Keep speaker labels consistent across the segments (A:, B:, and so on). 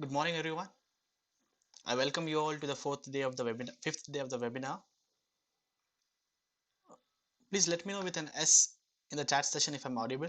A: Good morning, everyone. I welcome you all to the fifth day of the webinar. Please let me know with an S in the chat session if I'm audible.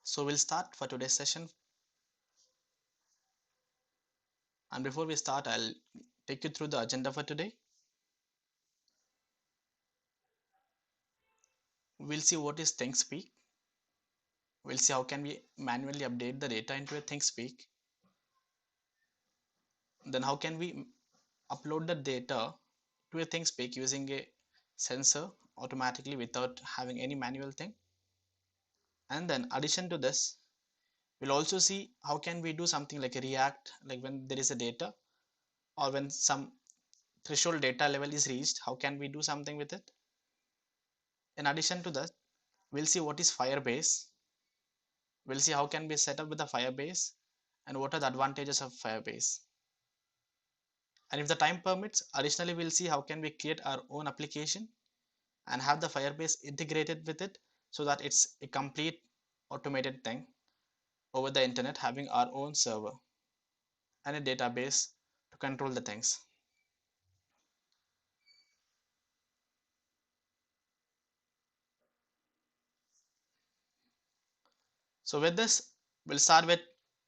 A: So we'll start for today's session. And before we start, I'll take you through the agenda for today. We'll see what is ThinkSpeak. We'll see how can we manually update the data into a ThinkSpeak. Then how can we upload the data to a ThinkSpeak using a sensor automatically without having any manual thing. And then addition to this, we'll also see how can we do something like a React, like when there is a data or when some threshold data level is reached, how can we do something with it. In addition to that, we'll see what is Firebase. We'll see how can we set up with the Firebase and what are the advantages of Firebase. And if the time permits, additionally we'll see how can we create our own application and have the Firebase integrated with it so that it's a complete automated thing over the internet, having our own server and a database to control the things. So with this, we'll start with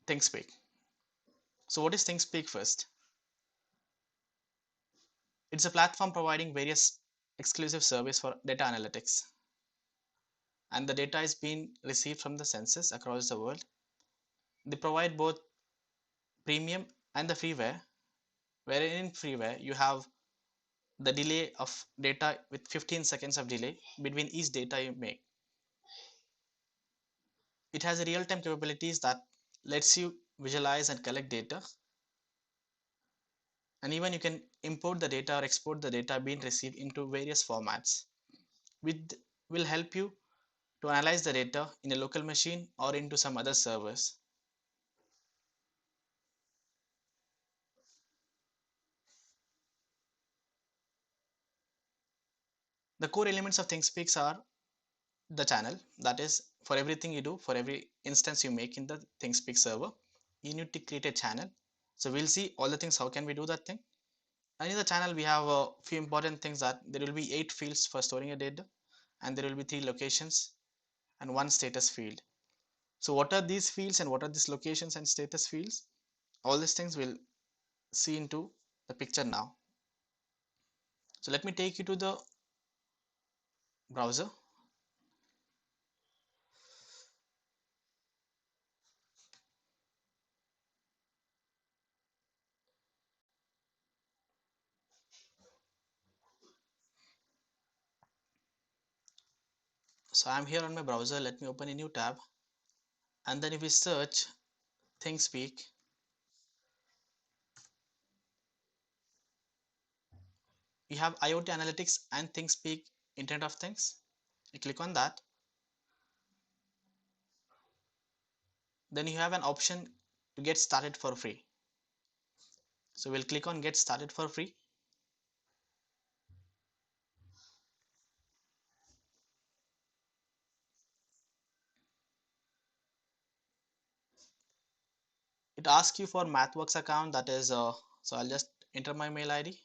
A: ThinkSpeak. So what is ThinkSpeak first? It's a platform providing various exclusive service for data analytics. And the data is being received from the sensors across the world. They provide both premium and the freeware, wherein in freeware you have the delay of data with 15 seconds of delay between each data you make. It has a real-time capabilities that lets you visualize and collect data, and even you can import the data or export the data being received into various formats, which will help you to analyze the data in a local machine or into some other servers. The core elements of ThinkSpeaks are the channel, that is for everything you do, for every instance you make in the ThinkSpeak server, you need to create a channel. So we'll see all the things, how can we do that thing. And in the channel we have a few important things, that there will be 8 fields for storing your data, and there will be 3 locations and 1 status field. So what are these fields and what are these locations and status fields? All these things we'll see into the picture now. So let me take you to the browser. So I'm here on my browser. Let me open a new tab, and then if we search ThinkSpeak, we have IoT Analytics and ThinkSpeak Internet of Things. You click on that, then you have an option to get started for free. So we'll click on get started for free. It asks you for MathWorks account, that is so I'll just enter my mail ID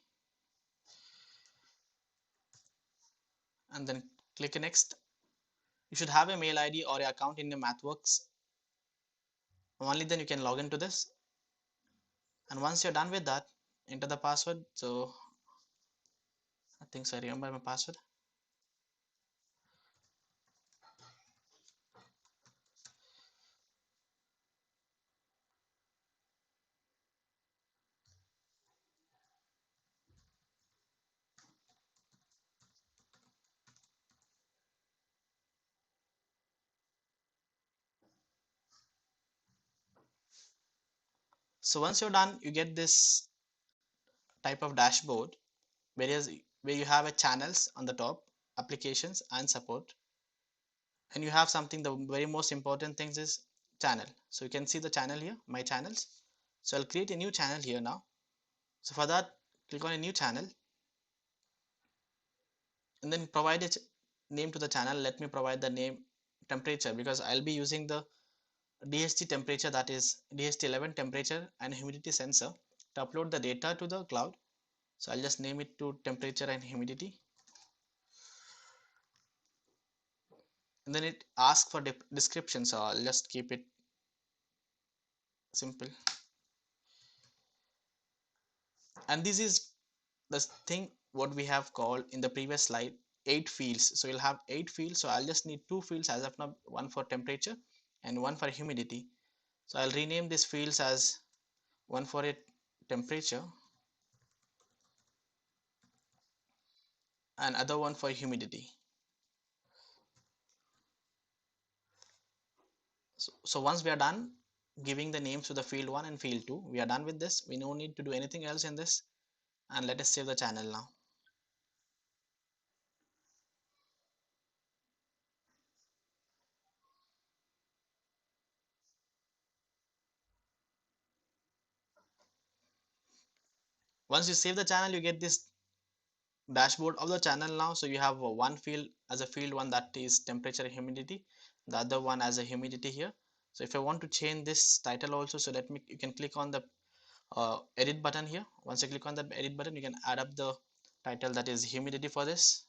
A: and then click next. You should have a mail ID or your account in your MathWorks. Only then you can log into this. And once you're done with that, enter the password. So I think so I remember my password. So once you're done, you get this type of dashboard where you have a channels on the top, applications and support, and you have something, the very most important things is channel. So you can see the channel here, my channels. So I'll create a new channel here now. So for that, click on a new channel and then provide a name to the channel. Let me provide the name temperature, because I'll be using the DHT temperature, that is DHT11 temperature and humidity sensor, to upload the data to the cloud. So I'll just name it to temperature and humidity, and then it asks for description, so I'll just keep it simple. And this is the thing what we have called in the previous slide 8 fields. So you'll have 8 fields, so I'll just need 2 fields as of now, one for temperature and one for humidity. So I'll rename these fields as one for a temperature and other one for humidity. So once we are done giving the names to the field 1 and field 2, we are done with this. We no need to do anything else in this, and let us save the channel now. Once you save the channel, you get this dashboard of the channel now. So you have one field as a field 1, that is temperature and humidity, the other one as a humidity here. So if I want to change this title also, so let me, you can click on the edit button here. Once you click on the edit button, you can add up the title, that is humidity, for this.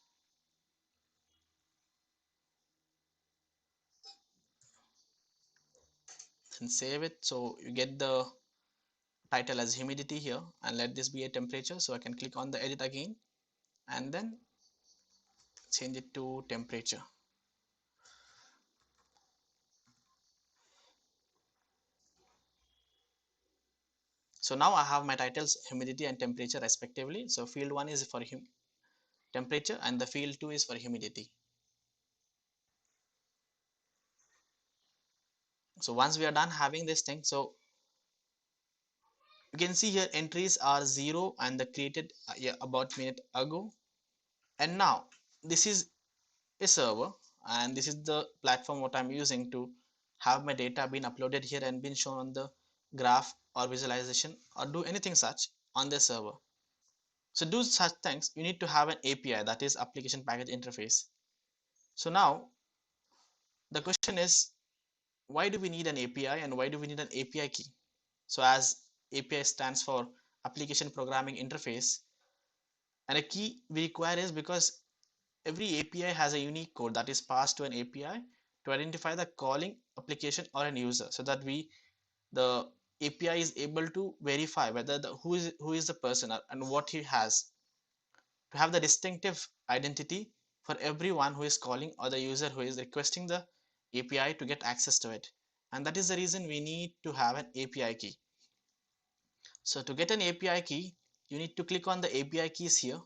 A: And save it. So you get the title as humidity here, and let this be a temperature. So I can click on the edit again and then change it to temperature. So now I have my titles humidity and temperature respectively. So field 1 is for temperature and the field 2 is for humidity. So once we are done having this thing, so you can see here entries are 0 and the created yeah, about minute ago. And now this is a server, and this is the platform what I'm using to have my data been uploaded here and been shown on the graph or visualization or do anything such on the server. So do such things, you need to have an API, that is application package interface. So now the question is, why do we need an API and why do we need an API key? So as API stands for application programming interface, and a key we require is because every API has a unique code that is passed to an API to identify the calling application or an user, so that the API is able to verify whether who is the person and what he has, to have the distinctive identity for everyone who is calling or the user who is requesting the API to get access to it. And that is the reason we need to have an API key. So to get an API key, you need to click on the API keys here.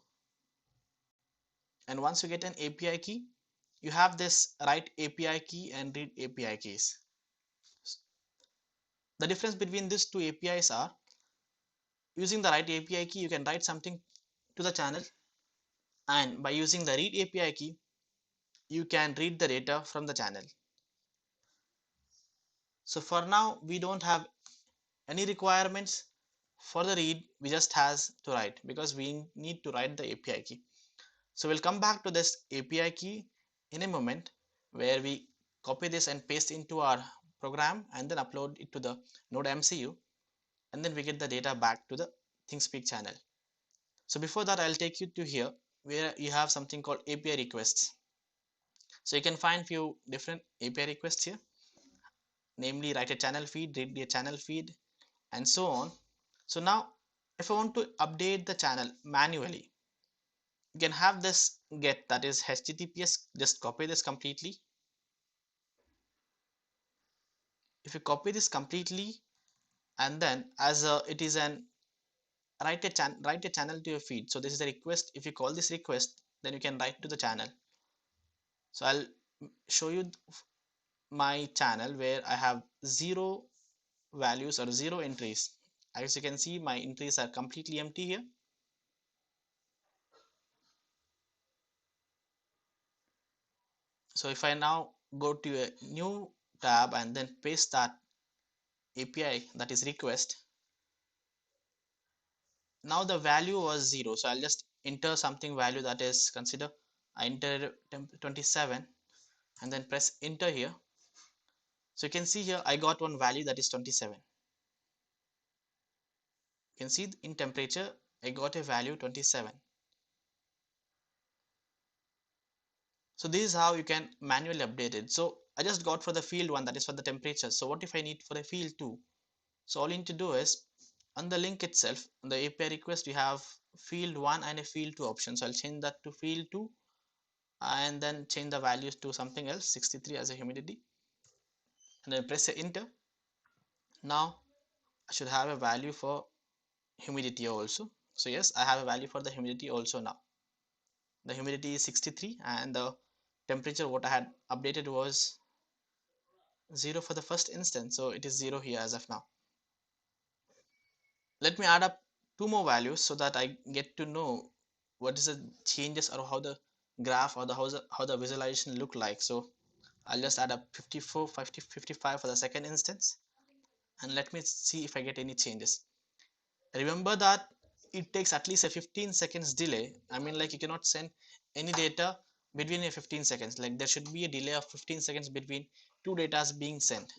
A: And once you get an API key, you have this write API key and read API keys. The difference between these two APIs are, using the write API key, you can write something to the channel, and by using the read API key, you can read the data from the channel. So for now, we don't have any requirements for the read, we just has to write because we need to write the API key. So we'll come back to this API key in a moment, where we copy this and paste into our program and then upload it to the Node MCU, and then we get the data back to the ThingSpeak channel. So before that, I'll take you to here where you have something called API requests. So you can find few different API requests here, namely write a channel feed, read a channel feed, and so on. So now if I want to update the channel manually, you can have this get, that is HTTPS. Just copy this completely. If you copy this completely, and then as it is an write a channel to your feed. So this is a request. If you call this request, then you can write to the channel. So I'll show you my channel where I have zero values or zero entries. As you can see, my entries are completely empty here. So if I now go to a new tab and then paste that API, that is request, now the value was 0. So I'll just enter something value, that is consider I enter 27 and then press enter here. So you can see here I got one value, that is 27. You can see in temperature I got a value 27. So this is how you can manually update it. So I just got for the field 1, that is for the temperature. So what if I need for the field 2? So all you need to do is on the link itself, on the API request, we have field 1 and a field 2 option. So I'll change that to field 2 and then change the values to something else, 63 as a humidity, and then press enter. Now I should have a value for humidity also. So yes, I have a value for the humidity also now. The humidity is 63 and the temperature what I had updated was 0 for the first instance, so it is 0 here as of now. Let me add up two more values so that I get to know what is the changes or how the graph or the how the visualization look like. So I'll just add up 54, 50, 55 for the second instance, and let me see if I get any changes. Remember that it takes at least a 15 seconds delay. I mean, like, you cannot send any data between a 15 seconds. Like, there should be a delay of 15 seconds between two data being sent,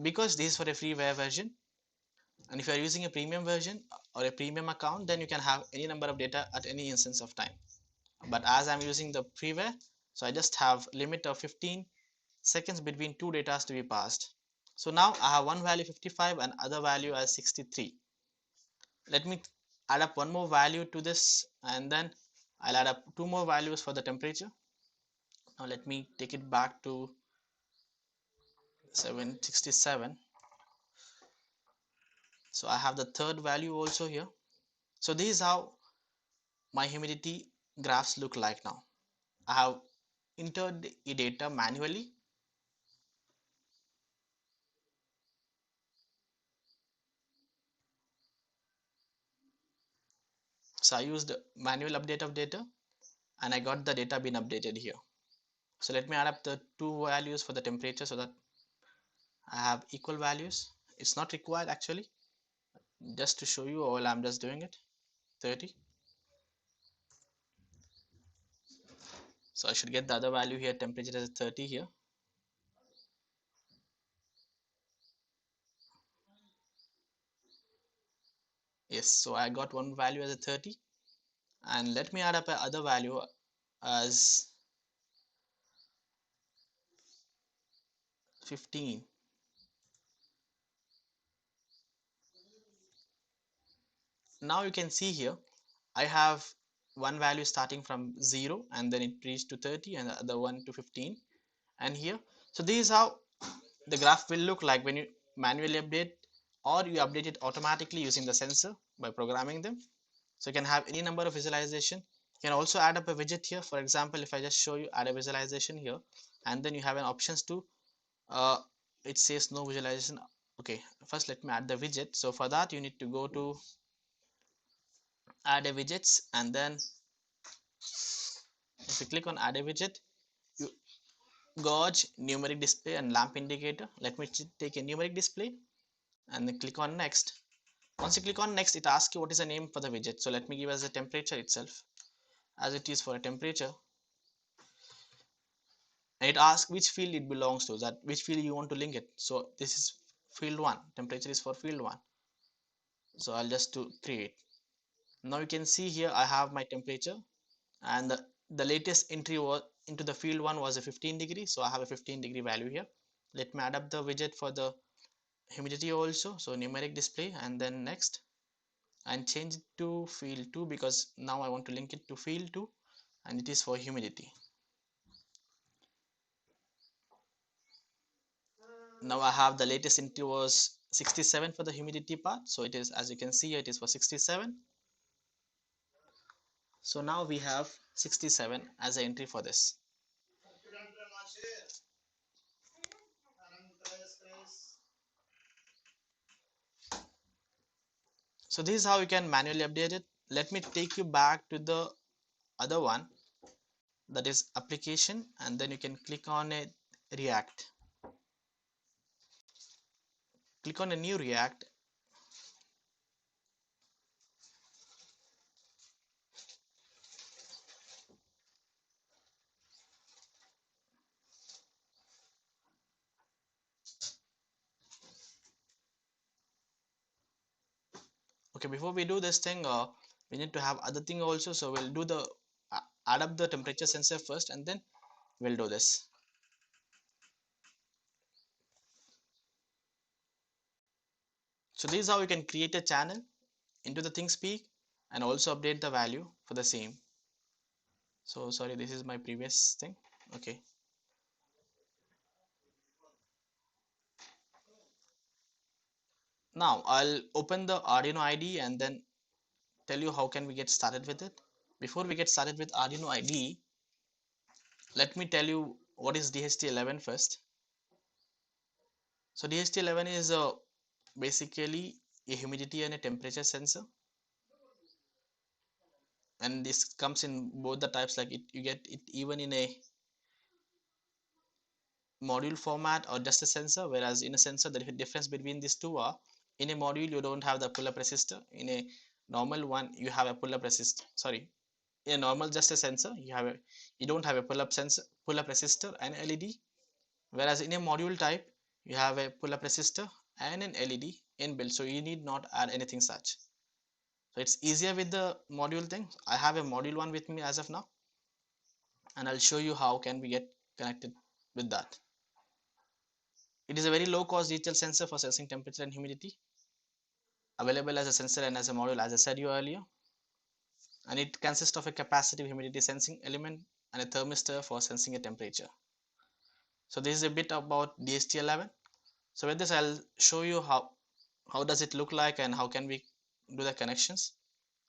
A: because this is for a freeware version. And if you are using a premium version or a premium account, then you can have any number of data at any instance of time. But as I'm using the freeware, so I just have limit of 15 seconds between two data to be passed. So now I have one value 55 and other value as 63. Let me add up one more value to this, and then I'll add up two more values for the temperature. Now let me take it back to 767. So I have the third value also here. So this is how my humidity graphs look like now. I have entered the data manually. So I used manual update of data and I got the data being updated here. So let me add up the two values for the temperature so that I have equal values. It's not required actually, just to show you all I'm just doing it. 30. So I should get the other value here, temperature is 30 here. Yes, so I got one value as a 30, and let me add up another value as 15. Now you can see here I have one value starting from 0 and then it reached to 30 and the other one to 15, and here. So this is how the graph will look like when you manually update, or you update it automatically using the sensor by programming them. So you can have any number of visualization. You can also add up a widget here. For example, if I just show you add a visualization here, and then you have an options to it says no visualization. Okay, first let me add the widget. So for that you need to go to add a widgets, and then if you click on add a widget, you gauge numeric display and lamp indicator. Let me take a numeric display and then click on next. Once you click on next, it asks you what is the name for the widget. So let me give as a temperature itself, as it is for a temperature, and it asks which field it belongs to, that which field you want to link it. So this is field 1, temperature is for field 1. So I'll just to create. Now you can see here I have my temperature, and the latest entry was into the field 1 was a 15 degree, so I have a 15-degree value here. Let me add up the widget for the humidity also, so numeric display, and then next, and change it to field 2 because now I want to link it to field 2 and it is for humidity. Now I have the latest entry was 67 for the humidity part, so it is, as you can see here, it is for 67. So now we have 67 as an entry for this. So this is how you can manually update it. Let me take you back to the other one, that is application, and then you can click on a React. Click on a new React. Okay, before we do this thing, we need to have other thing also, so we'll do the add up the temperature sensor first and then we'll do this. So this is how you can create a channel into the ThingSpeak and also update the value for the same. So sorry, this is my previous thing. Okay, now I'll open the Arduino IDE and then tell you how can we get started with it. Before we get started with Arduino IDE, let me tell you what is DHT11 first. So DHT11 is basically a humidity and a temperature sensor, and this comes in both the types, like you get it even in a module format or just a sensor, whereas in a sensor the difference between these two are, in a module you don't have the pull-up resistor, in a normal one you have a pull-up resistor, sorry, in a normal just a sensor you don't have a pull-up resistor and LED, whereas in a module type you have a pull-up resistor and an LED inbuilt, so you need not add anything such. So it's easier with the module thing. I have a module one with me as of now, and I'll show you how can we get connected with that. It is a very low cost digital sensor for sensing temperature and humidity, available as a sensor and as a module, as I said you earlier, and it consists of a capacitive humidity sensing element and a thermistor for sensing a temperature. So this is a bit about DHT11. So with this I'll show you how does it look like and how can we do the connections.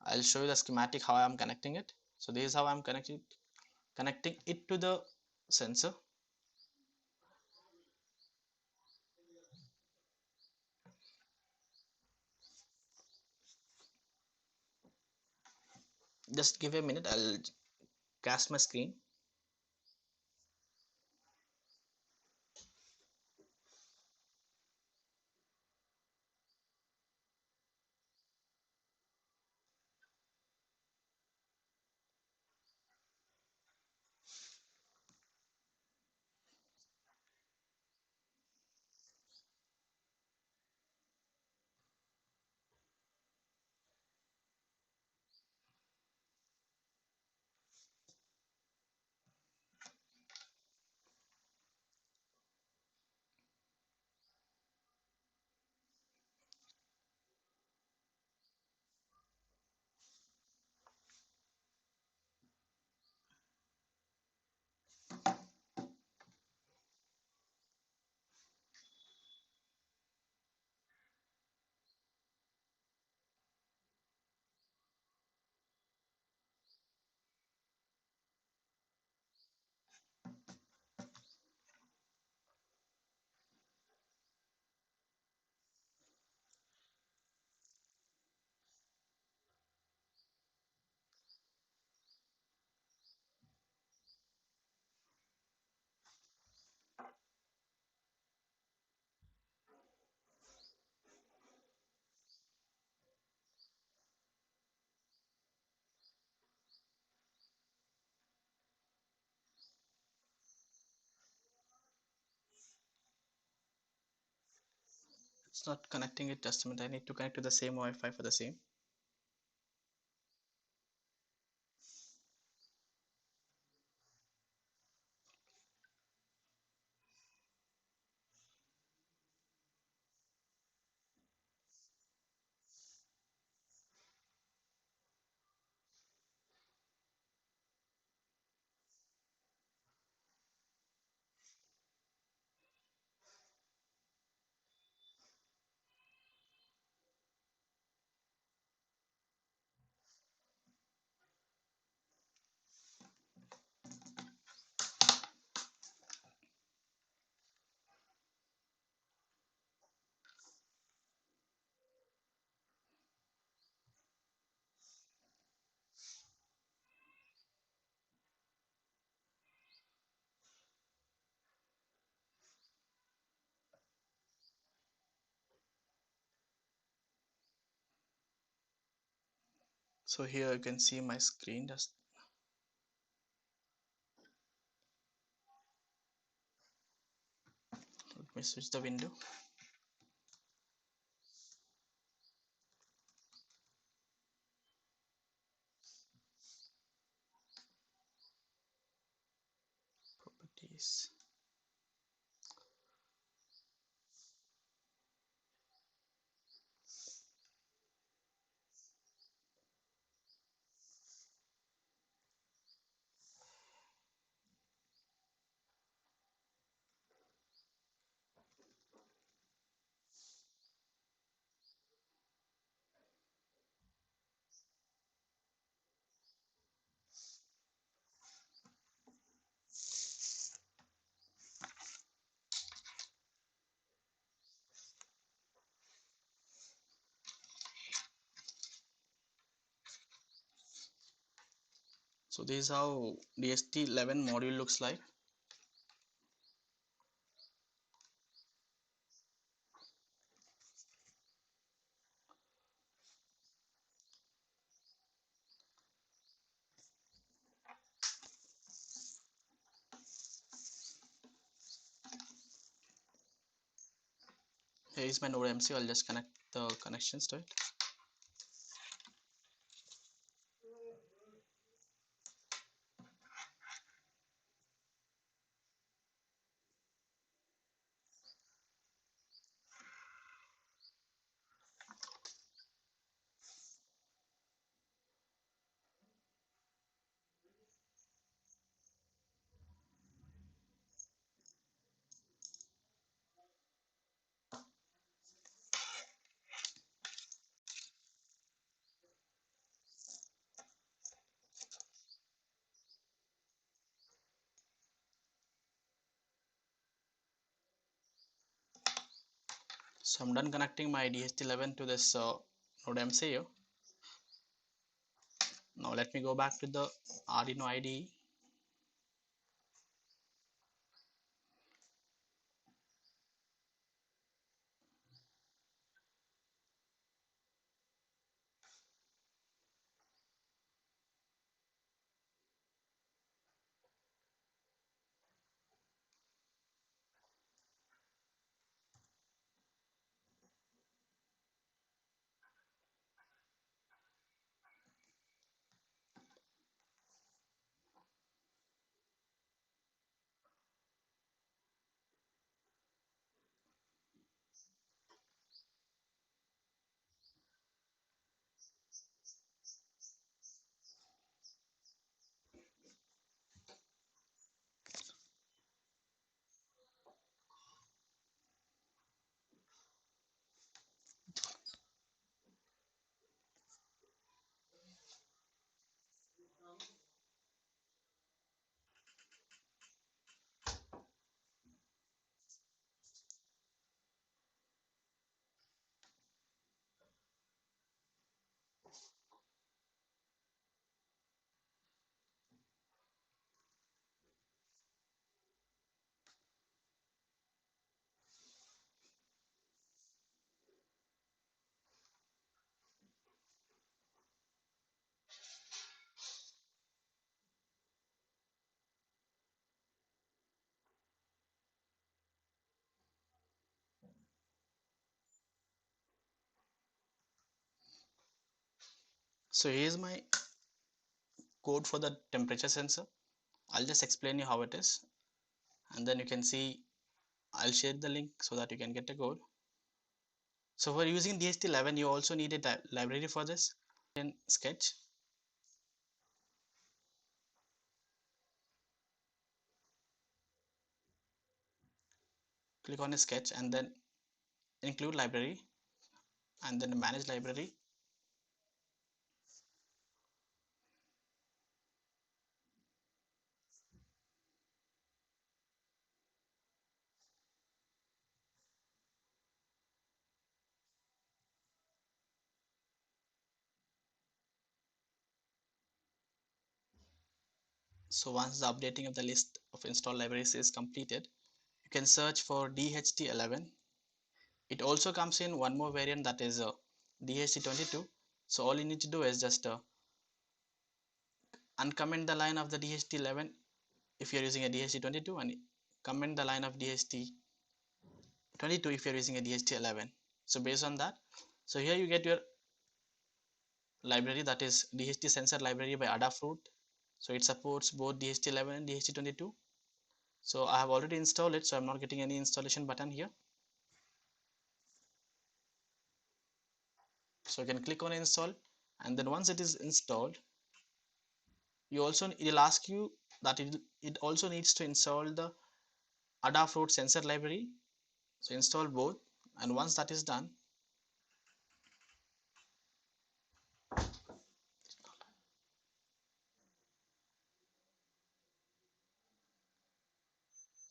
A: I'll show you the schematic how I'm connecting it. So this is how I'm connecting it to the sensor. Just give a minute, I'll cast my screen. It's not connecting it, just a minute, I need to connect to the same Wi-Fi for the same. So here you can see my screen. Just let me switch the window. Properties. So this is how DHT11 module looks like. Here is my node MC. I'll just connect the connections to it. So I'm done connecting my DHT11 to this node MCU. Now let me go back to the Arduino IDE. So here's my code for the temperature sensor. I'll just explain you how it is, and then you can see I'll share the link so that you can get a code. So for using DHT11, you also need a library for this. In Sketch, click on a sketch and then include library and then manage library. So once the updating of the list of installed libraries is completed, you can search for DHT11. It also comes in one more variant, that is DHT22. So all you need to do is just uncomment the line of the DHT11 if you're using a DHT22, and comment the line of DHT22 if you're using a DHT11. So based on that, so here you get your library, that is DHT sensor library by Adafruit. So it supports both DHT11 and DHT22. So I have already installed it, so I'm not getting any installation button here. So you can click on install, and then once it is installed, it will ask you that it also needs to install the Adafruit sensor library. So install both, and once that is done,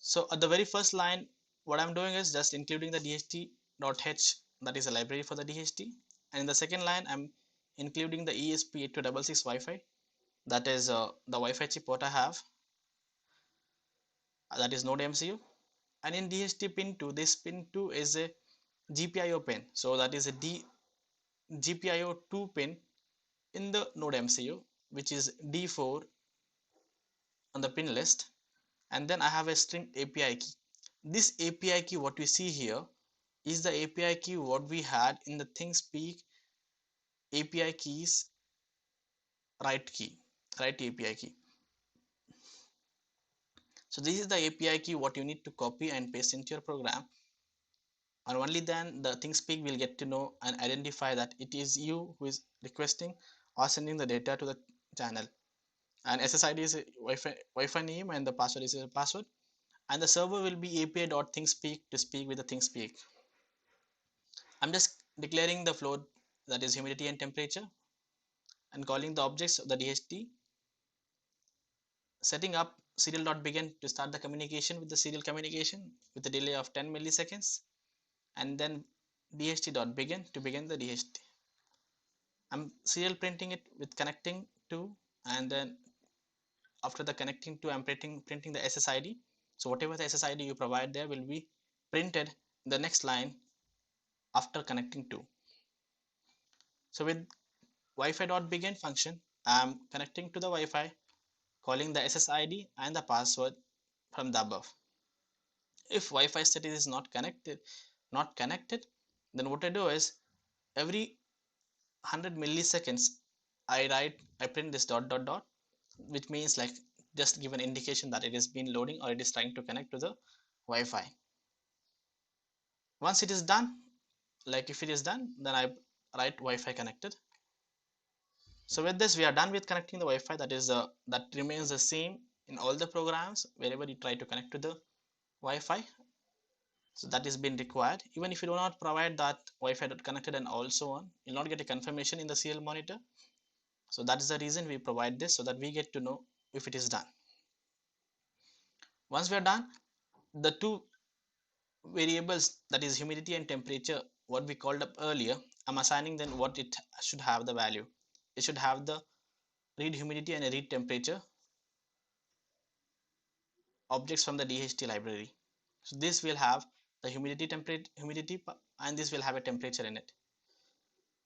A: so at the very first line, what I'm doing is just including the dht.h, that is a library for the DHT, and in the second line I'm including the ESP8266 Wi-Fi, that is the Wi-Fi chip what I have, that is Node MCU. And in DHT pin 2, this pin 2 is a GPIO pin, so that is a GPIO 2 pin in the Node MCU, which is D4 on the pin list. And then I have a string API key. This API key what we see here is the API key what we had in the ThinkSpeak API keys write API key. So this is the API key what you need to copy and paste into your program, and only then the ThinkSpeak will get to know and identify that it is you who is requesting or sending the data to the channel. And SSID is a Wi-Fi name, and the password is a password, and the server will be api.thingspeak to speak with the ThinkSpeak. I'm just declaring the float, that is humidity and temperature, and calling the objects of the DHT, setting up serial.begin to start the communication with the serial communication with a delay of 10 milliseconds, and then dht.begin to begin the DHT. I'm serial printing it with connecting to, and then after the connecting to, I'm printing the SSID. So whatever the SSID you provide there will be printed in the next line after connecting to. So with Wi-Fi.begin function, I'm connecting to the Wi-Fi, calling the SSID and the password from the above. If Wi-Fi status is not connected, then what I do is every 100 milliseconds I print this dot dot dot, which means like just give an indication that it is been loading or it is trying to connect to the Wi-Fi. Once it is done, like if it is done, then I write Wi-Fi connected. So with this we are done with connecting the Wi-Fi. That remains the same in all the programs wherever you try to connect to the Wi-Fi. So that is been required. Even if you do not provide that Wi-Fi connected and also on, you'll not get a confirmation in the CL monitor. So that is the reason we provide this, so that we get to know if it is done. Once we are done, the two variables, that is humidity and temperature, what we called up earlier, I'm assigning then what it should have the value. It should have the read humidity and a read temperature objects from the DHT library. So this will have the humidity, and this will have a temperature in it.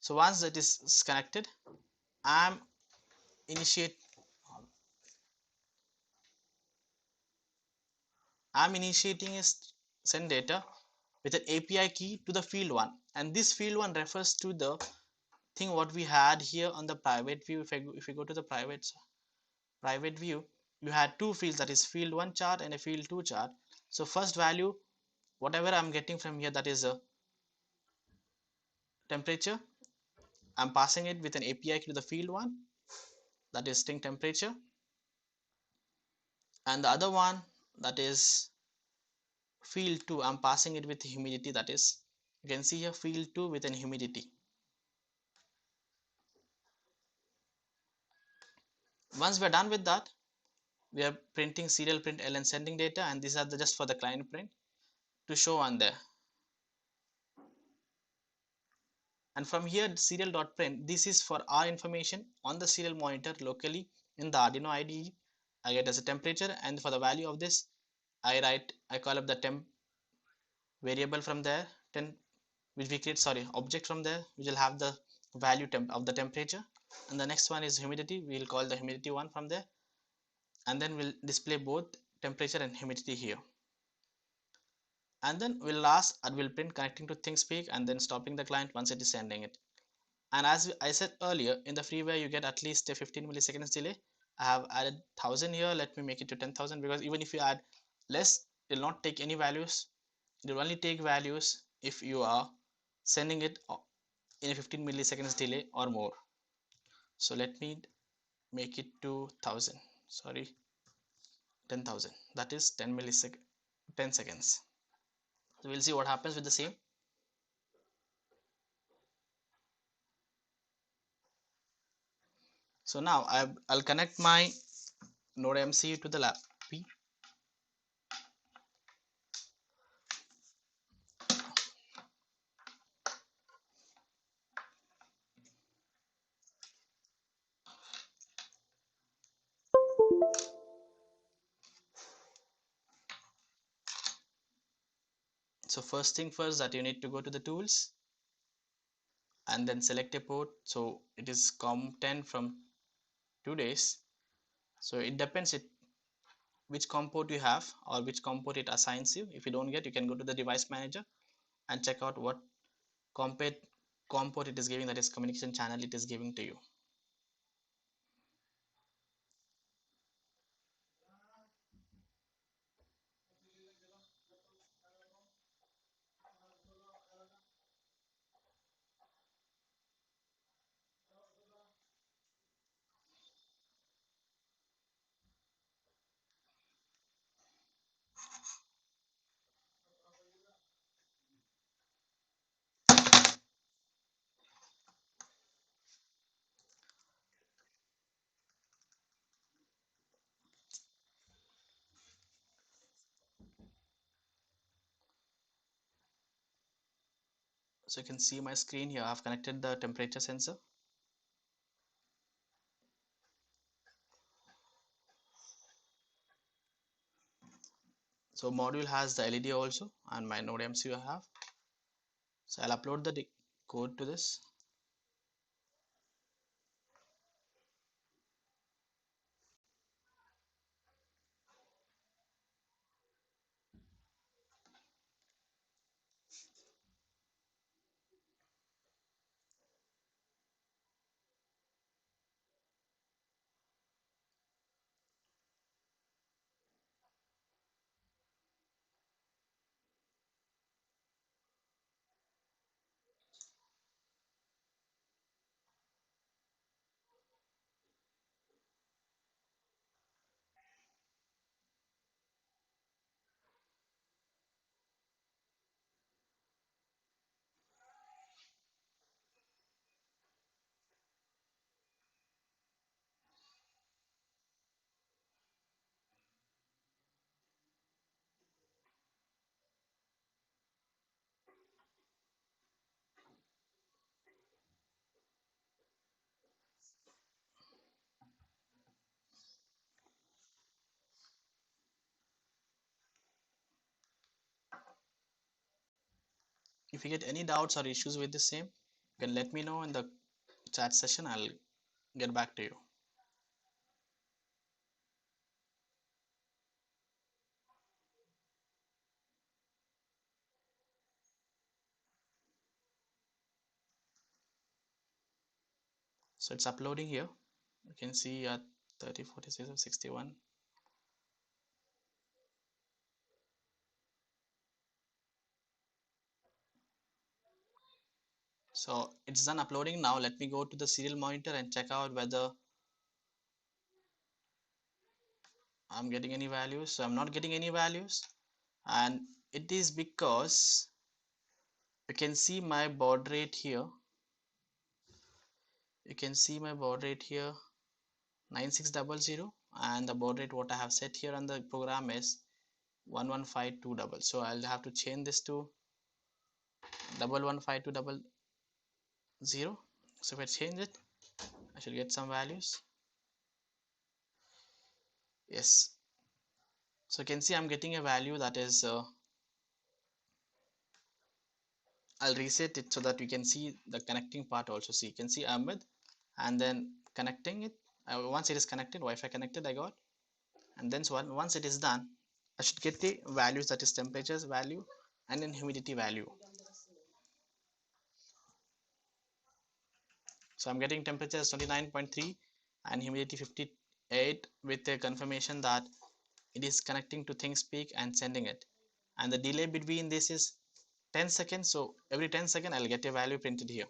A: So once that is connected, I'm initiate I'm initiating a send data with an API key to the field 1, and this field 1 refers to the thing what we had here on the private view. If we go to the private view, you had two fields, that is field 1 chart and a field 2 chart. So first value, whatever I'm getting from here, that is a temperature, I'm passing it with an API key to the field 1, that is string temperature, and the other one, that is field 2, I'm passing it with humidity, that is, you can see here field 2 with an humidity. Once we're done with that, we are printing serial print ln sending data, and these are just for the client print to show on there. And from here serial.print, this is for our information on the serial monitor locally in the Arduino IDE. I get as a temperature, and for the value of this, I call up the temp variable from there, 10, which we create, object from there, which will have the value of the temperature. And the next one is humidity. We'll call the humidity one from there, and then we'll display both temperature and humidity here. And then we'll last and we'll print connecting to ThinkSpeak and then stopping the client once it is sending it. And as I said earlier, in the freeware you get at least a 15 milliseconds delay. I have added 1000 here. Let me make it to 10,000, because even if you add less, it will not take any values. It will only take values if you are sending it in a 15 milliseconds delay or more. So let me make it to 1000, sorry, 10,000. That is 10 milliseconds, 10 seconds. So we'll see what happens with the same. So now I'll connect my Node MCU to the lab P. So first thing first, that you need to go to the tools and then select a port. So it is COM10 from 2 days. So it depends which COM port you have or which COM port it assigns you. If you don't get, you can go to the device manager and check out what COM port it is giving, that is communication channel it is giving to you. So you can see my screen here. I've connected the temperature sensor. So module has the LED also, and my Node MCU I have. So I'll upload the code to this. If you get any doubts or issues with the same, you can let me know in the chat session. I'll get back to you. So it's uploading here. You can see at 30, 46 or 61. So it's done uploading. Now let me go to the serial monitor and check out whether I'm getting any values. So I'm not getting any values, and it is because you can see my baud rate here. You can see my baud rate here 9600, and the baud rate what I have set here on the program is 11520. So I'll have to change this to 11520. So if I change it, I should get some values. Yes, so you can see I'm getting a value that is I'll reset it so that you can see the connecting part also. See, you can see Ahmed and then connecting it. Once it is connected, Wi-Fi connected, I got, and then so once it is done, I should get the values, that is temperatures value and then humidity value. So I'm getting temperature as 29.3 and humidity 58 with a confirmation that it is connecting to ThinkSpeak and sending it. And the delay between this is 10 seconds. So every 10 seconds I'll get a value printed here.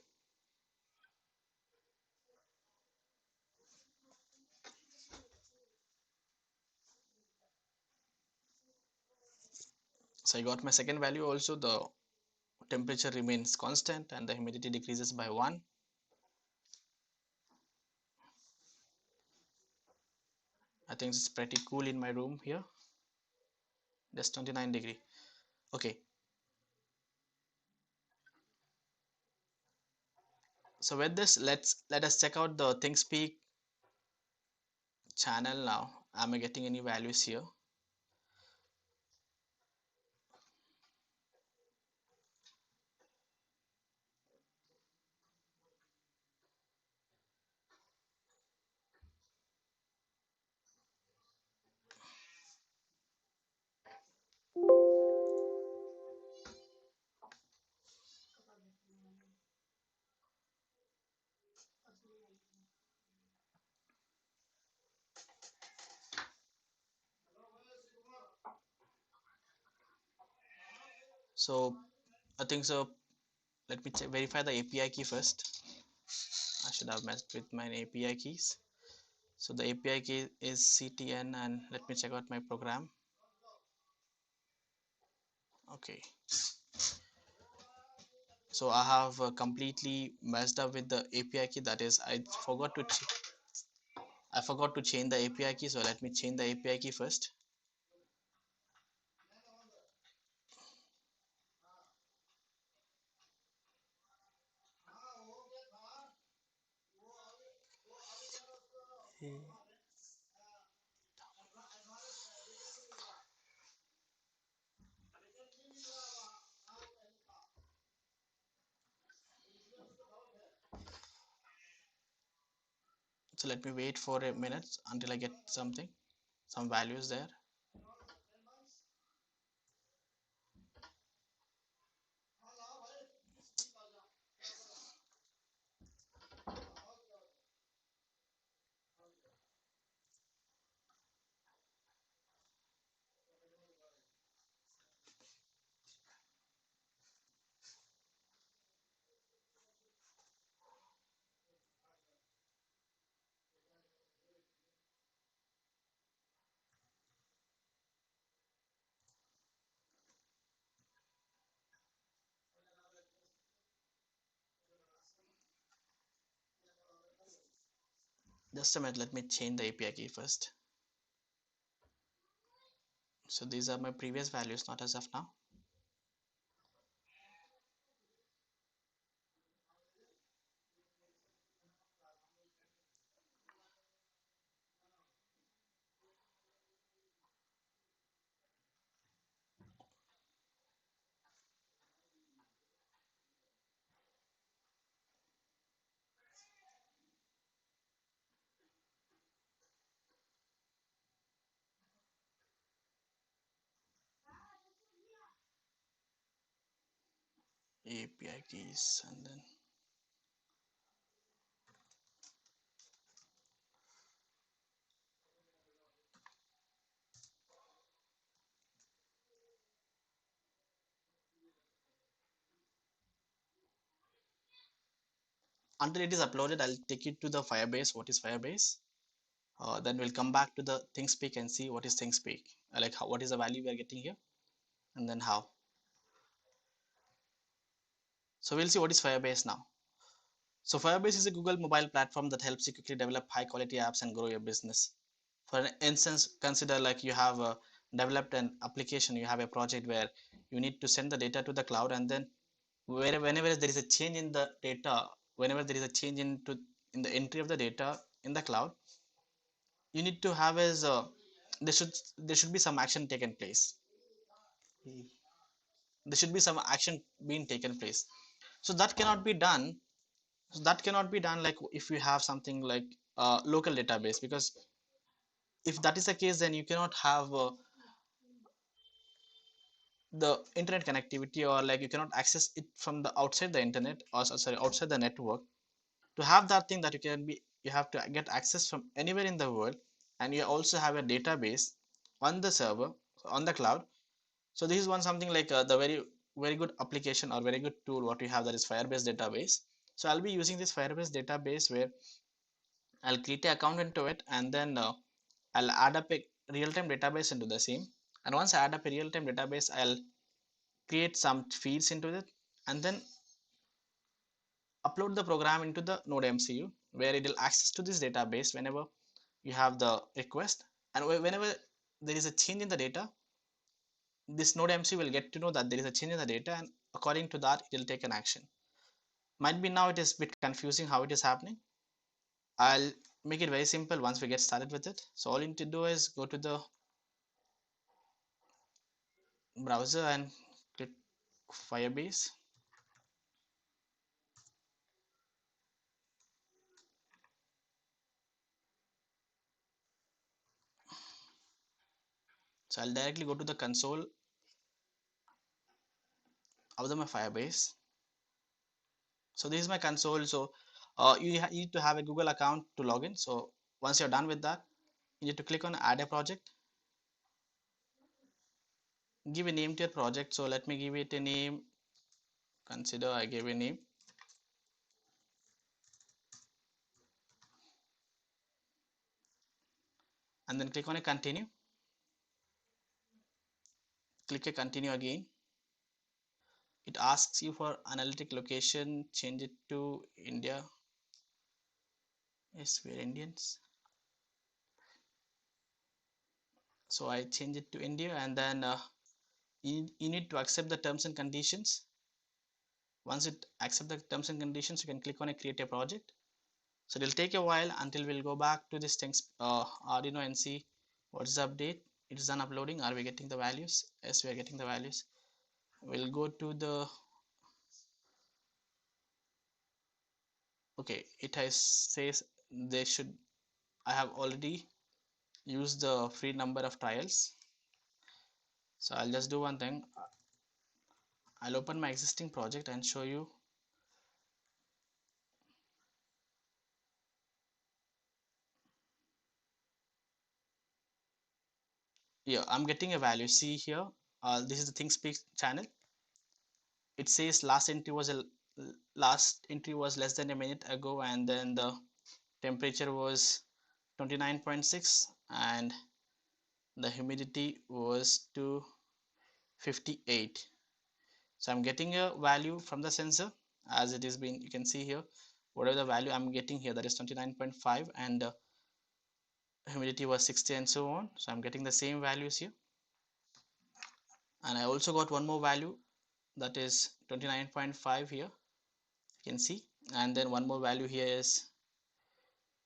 A: So I got my second value also. The temperature remains constant and the humidity decreases by 1. I think it's pretty cool in my room here. That's 29 degree. Okay. So with this, let us check out the ThinkSpeak channel now. Am I getting any values here? So I think so. Let me check, verify the API key first. I should have messed with my API keys. So the API key is CTN, and let me check out my program. Okay. So I have completely messed up with the API key. That is, I forgot to change the API key. So let me change the API key first. So let me wait for a minute until I get some values there. Just a minute, let me change the API key first. So these are my previous values, not as of now. API keys, and then until it is uploaded, I'll take it to the Firebase. What is Firebase? Then we'll come back to the ThinkSpeak and see what is ThinkSpeak. Like what is the value we are getting here, and then how. So we'll see what is Firebase now. So Firebase is a Google mobile platform that helps you quickly develop high quality apps and grow your business. For instance, consider like you have developed an application, you have a project where you need to send the data to the cloud, and then whenever there is a change in the data, whenever there is a change in the entry of the data in the cloud, you need to have is there should be some action taken place. There should be some action being taken place. So that cannot be done So that cannot be done like if you have something like a local database, because if that is the case, then you cannot have the internet connectivity, or like you cannot access it from the outside the internet, or sorry, outside the network. To have that thing, that you have to get access from anywhere in the world, and you also have a database on the server, on the cloud. So this is one something like the very good application or very good tool what we have, that is Firebase Database. So I'll be using this Firebase Database, where I'll create an account into it, and then I'll add up a real-time database into the same. And once I add up a real-time database, I'll create some feeds into it, and then upload the program into the node MCU, where it will access to this database whenever you have the request. And whenever there is a change in the data, this node MCU will get to know that there is a change in the data, and according to that, it will take an action. Might be now it is a bit confusing how it is happening. I'll make it very simple once we get started with it. So all you need to do is go to the browser and click Firebase. So I'll directly go to the console of my Firebase. So this is my console. So you need to have a Google account to log in. So once you're done with that, you need to click on add a project. Give a name to your project. So let me give it a name. Consider I gave a name. And then click on a continue. Click a continue again. It asks you for analytic location. Change it to India. Yes, we're Indians. So I change it to India, and then you need to accept the terms and conditions. Once it accept the terms and conditions, you can click on a create a project. So it will take a while until we'll go back to this things Arduino and see what's the update. It is done uploading. Are we getting the values? Yes, we are getting the values. We'll go to the, okay, it has says they should, I have already used the free number of trials. So I'll just do one thing. I'll open my existing project and show you. Yeah, I'm getting a value. See here, this is the ThinkSpeak channel. It says last entry was less than a minute ago, and then the temperature was 29.6 and the humidity was 258. So I'm getting a value from the sensor as it is been, you can see here, whatever the value I'm getting here, that is 29.5, and humidity was 60 and so on. So I'm getting the same values here, and I also got one more value, that is 29.5 here, you can see, and then one more value here is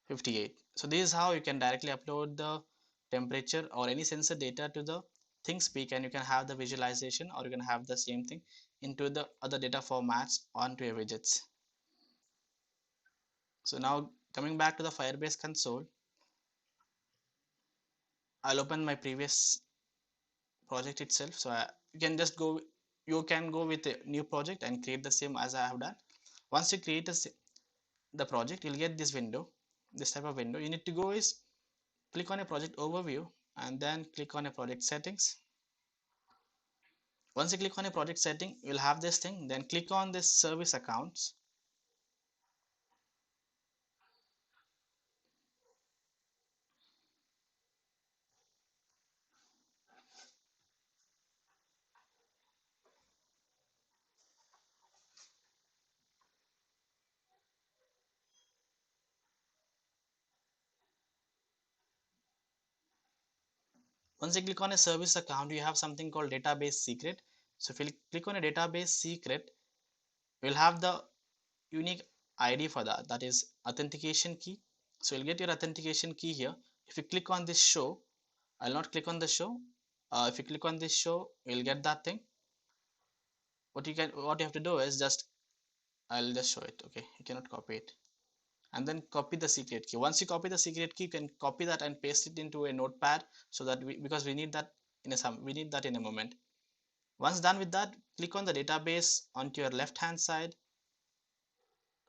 A: 58. So this is how you can directly upload the temperature or any sensor data to the ThinkSpeak, and you can have the visualization, or you can have the same thing into the other data formats onto your widgets. So now coming back to the Firebase console, I'll open my previous project itself. So you can just go, you can go with a new project and create the same as I have done. Once you create the project, you'll get this window, this type of window. You need to go is click on a project overview, and then click on a project settings. Once you click on a project setting, you'll have this thing. Then click on this service accounts. Once you click on a service account, you have something called database secret. So if you click on a database secret, you'll have the unique ID for that, that is authentication key. So you'll get your authentication key here. If you click on this show, I'll not click on the show. If you click on this show, you'll get that thing. What you have to do is just I'll just show it. Okay, you cannot copy it. And then copy the secret key. Once you copy the secret key, you can copy that and paste it into a notepad, so that because we need that in a moment. Once done with that, click on the database onto your left hand side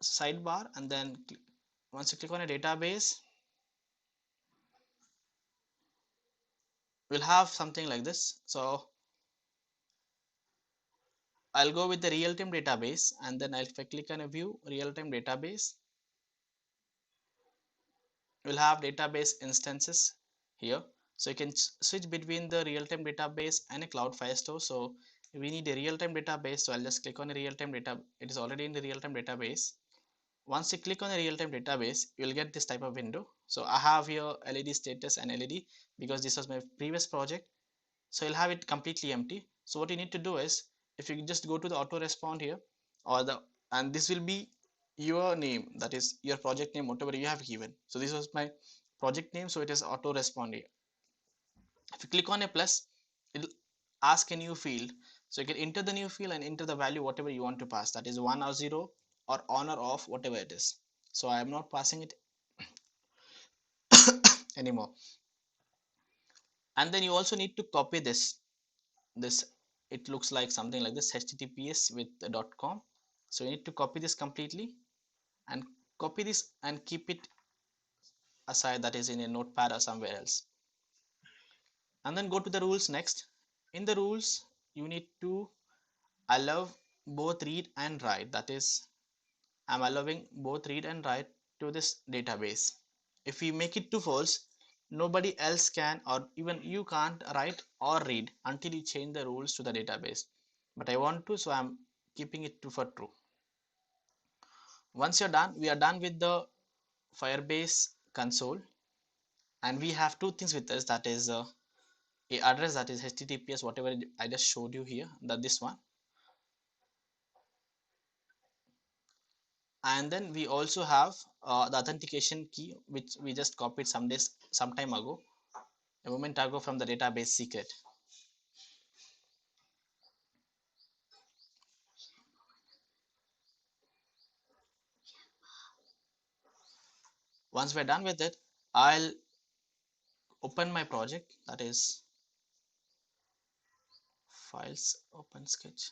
A: sidebar, and then once you click on a database, we'll have something like this. So I'll go with the real-time database, and then if I click on a view real-time database, we'll have database instances here. So you can switch between the real-time database and a cloud file store. So we need a real-time database, so I'll just click on a real-time data. It is already in the real-time database. Once you click on the real-time database, you'll get this type of window. So I have here LED status and LED because this was my previous project. So you'll have it completely empty. So what you need to do is, if you just go to the auto respond here, or the and this will be your name, that is your project name, whatever you have given. So this was my project name, so it is auto respond here. If you click on a plus, it'll ask a new field. So you can enter the new field and enter the value whatever you want to pass, that is 1 or 0 or on or off, whatever it is. So I am not passing it anymore. And then you also need to copy this. It looks like something like this, https with .com. So you need to copy this completely, and copy this and keep it aside, that is in a notepad or somewhere else. And then go to the rules next. In the rules, you need to allow both read and write, that is I'm allowing both read and write to this database. If we make it to false, nobody else can, or even you can't write or read until you change the rules to the database. But I want to, so I'm keeping it to for true. Once you're done, we are done with the Firebase console, and we have two things with us, that is a address, that is https whatever I just showed you here, that this one. And then we also have the authentication key, which we just copied some time ago, a moment ago, from the database secret. Once we're done with it, I'll open my project, that is files, open sketch.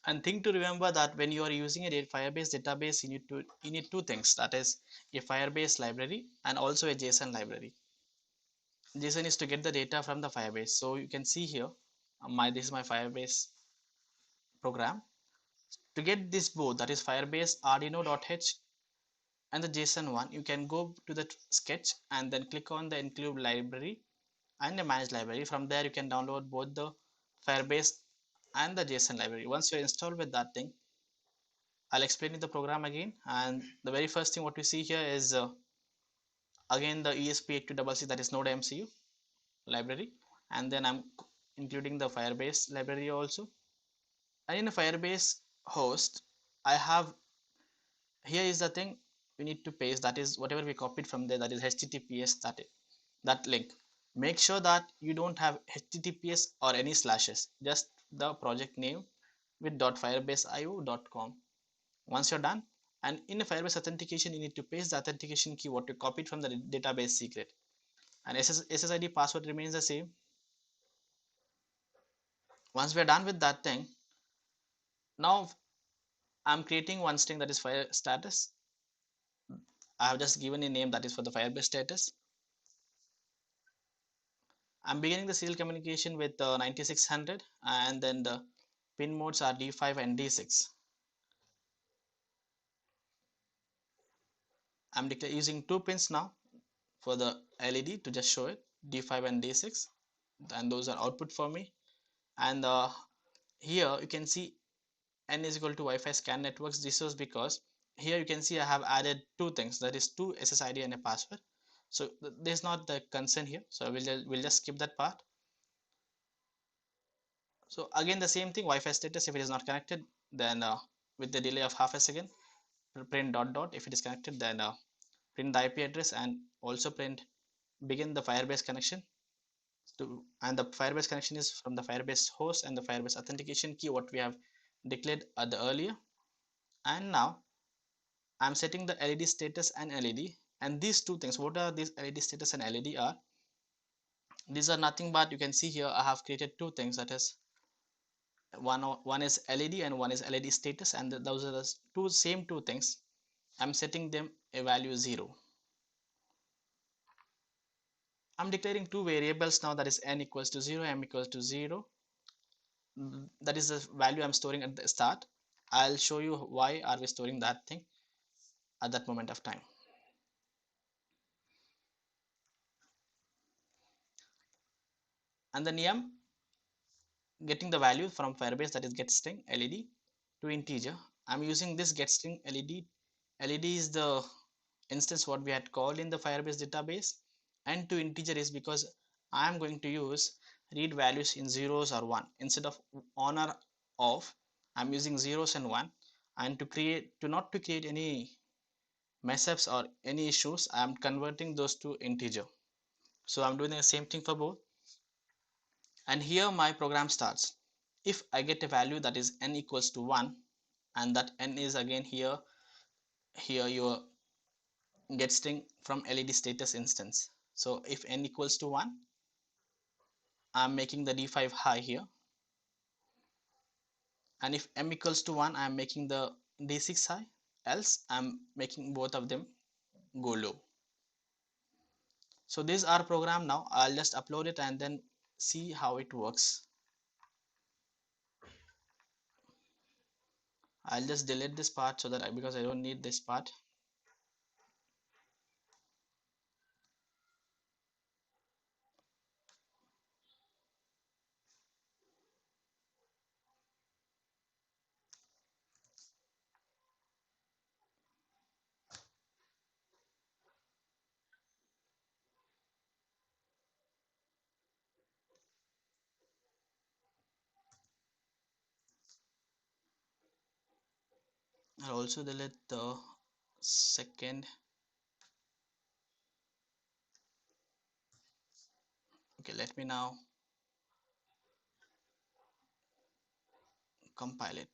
A: And thing to remember that when you are using a Firebase database, you need two things, that is a Firebase library and also a JSON library. JSON is to get the data from the Firebase. So you can see here, this is my Firebase program. To get this both, that is Firebase Arduino.h and the JSON one, you can go to the sketch and then click on the include library and the manage library. From there you can download both the Firebase and the JSON library. Once you're installed with that thing, I'll explain you the program again. And the very first thing what we see here is again the ESP8266, that is Node MCU library, and then I'm including the Firebase library also. And in a Firebase host, I have, here is the thing we need to paste, that is whatever we copied from there, that is https, that link. Make sure that you don't have https or any slashes, just the project name with .firebaseio.com. Once you're done, and in a Firebase authentication, you need to paste the authentication key what you copied from the database secret, and SSID password remains the same. Once we're done with that thing, now I'm creating one string, that is fire status. I have just given a name, that is for the Firebase status. I'm beginning the serial communication with 9600, and then the pin modes are D5 and D6. I'm using two pins now for the LED to just show it, D5 and D6, and those are output for me. And here you can see N is equal to Wi-Fi scan networks. This was because here you can see I have added two things, that is two SSID and a password. So there's not the consent here, so we'll just skip that part. So again the same thing, Wi-Fi status, if it is not connected, then with the delay of half a second, print dot dot. If it is connected, then print the IP address, and also print begin the Firebase connection. And the Firebase connection is from the Firebase host and the Firebase authentication key what we have declared at the earlier. And now I'm setting the LED status and LED, and these two things, what are these LED status and LED are? These are nothing but, you can see here I have created two things, that is one is LED and one is LED status, and those are the two things. I'm setting them a value 0. I'm declaring two variables now, that is n equals to 0, m equals to 0. That is the value I'm storing at the start. I'll show you why are we storing that thing at that moment of time. And then m getting the value from Firebase, that is getString LED to integer. I'm using this getString LED. LED is the instance what we had called in the Firebase database, and to integer is because I'm going to use read values in zeros or 1 instead of on or off. I'm using zeros and 1, and to not to create any mess ups or any issues, I'm converting those to integer. So I'm doing the same thing for both, and here my program starts. If I get a value that is n equals to 1, and that n is again here your get string from LED status instance. So if n equals to 1, I'm making the D5 high here, and if m equals to 1, I'm making the D6 high, else I'm making both of them go low. So this is our program. Now I'll just upload it and then see how it works. I'll just delete this part so that because I don't need this part. I'll also delete the second. Okay, let me now compile it.